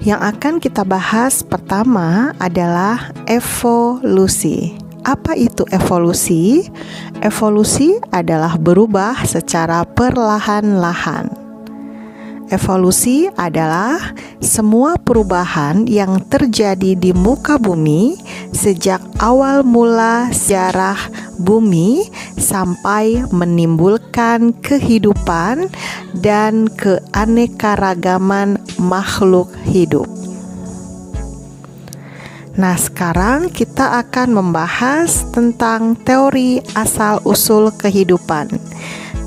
Yang akan kita bahas pertama adalah evolusi. Apa itu evolusi? Evolusi adalah berubah secara perlahan-lahan. Evolusi adalah semua perubahan yang terjadi di muka bumi sejak awal mula sejarah bumi sampai menimbulkan kehidupan dan keanekaragaman makhluk hidup. Nah, sekarang kita akan membahas tentang teori asal-usul kehidupan.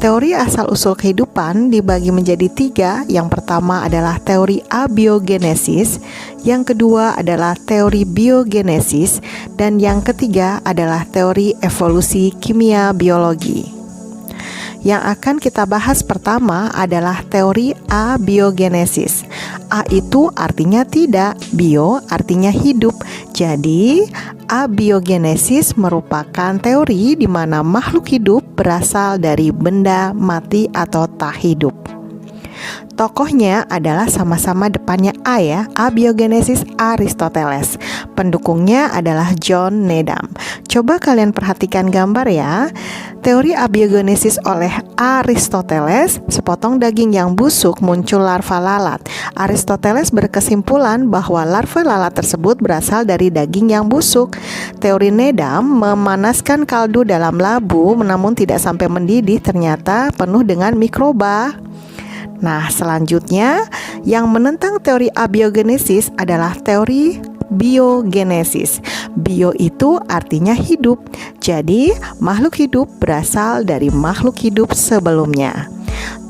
Teori asal-usul kehidupan dibagi menjadi 3. Yang pertama adalah teori abiogenesis, yang kedua adalah teori biogenesis, dan yang ketiga adalah teori evolusi kimia biologi. Yang akan kita bahas pertama adalah teori abiogenesis. A itu artinya tidak, bio artinya hidup. Jadi, abiogenesis merupakan teori di mana makhluk hidup berasal dari benda mati atau tak hidup. Tokohnya adalah sama-sama depannya A ya, abiogenesis Aristoteles. Pendukungnya adalah John Needham. Coba kalian perhatikan gambar ya. Teori abiogenesis oleh Aristoteles, sepotong daging yang busuk muncul larva lalat. Aristoteles berkesimpulan bahwa larva lalat tersebut berasal dari daging yang busuk. Teori Needham memanaskan kaldu dalam labu, namun tidak sampai mendidih, ternyata penuh dengan mikroba. Nah, selanjutnya yang menentang teori abiogenesis adalah teori biogenesis. Bio itu artinya hidup. Jadi, makhluk hidup berasal dari makhluk hidup sebelumnya.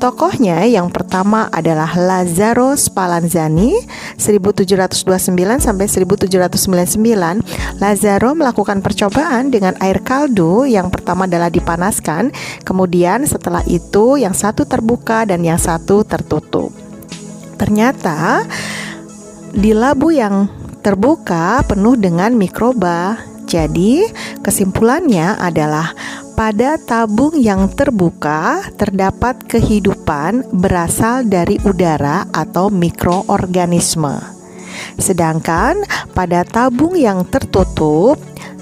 Tokohnya yang pertama adalah Lazzaro Spallanzani 1729 sampai 1799. Lazzaro melakukan percobaan dengan air kaldu. Yang pertama adalah dipanaskan, kemudian setelah itu yang satu terbuka dan yang satu tertutup. Ternyata di labu yang terbuka penuh dengan mikroba. Jadi kesimpulannya adalah pada tabung yang terbuka terdapat kehidupan berasal dari udara atau mikroorganisme. Sedangkan pada tabung yang tertutup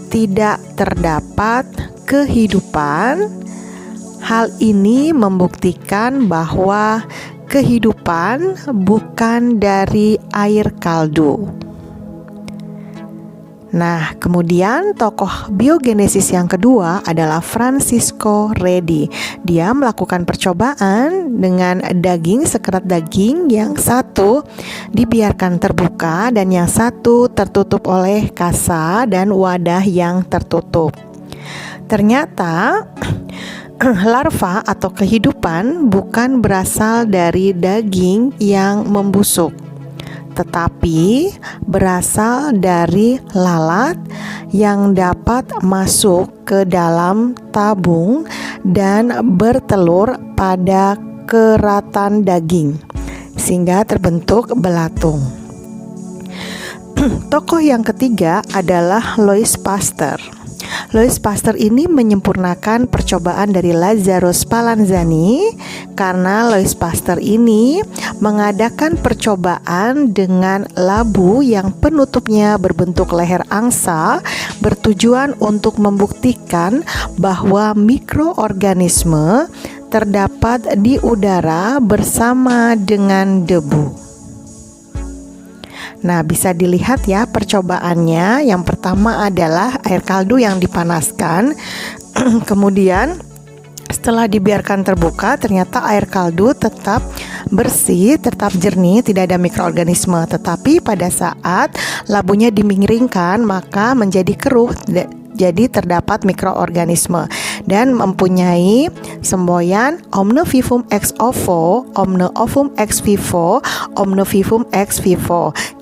tidak terdapat kehidupan. Hal ini membuktikan bahwa kehidupan bukan dari air kaldu. Nah, kemudian tokoh biogenesis yang kedua adalah Francisco Redi. Dia melakukan percobaan dengan daging, sekerat daging, yang satu dibiarkan terbuka dan yang satu tertutup oleh kasa dan wadah yang tertutup. Ternyata larva atau kehidupan bukan berasal dari daging yang membusuk, tetapi berasal dari lalat yang dapat masuk ke dalam tabung dan bertelur pada keratan daging sehingga terbentuk belatung. Tokoh yang ketiga adalah Louis Pasteur. Louis Pasteur ini menyempurnakan percobaan dari Lazzaro Spallanzani karena Louis Pasteur ini mengadakan percobaan dengan labu yang penutupnya berbentuk leher angsa bertujuan untuk membuktikan bahwa mikroorganisme terdapat di udara bersama dengan debu. Nah, bisa dilihat ya percobaannya. Yang pertama adalah air kaldu yang dipanaskan. Kemudian setelah dibiarkan terbuka, ternyata air kaldu tetap bersih, tetap jernih, tidak ada mikroorganisme. Tetapi pada saat labunya dimiringkan, maka menjadi keruh. Jadi terdapat mikroorganisme dan mempunyai semboyan Omne vivum ex ovo, Omne ovum ex vivo, Omne vivum ex vivo.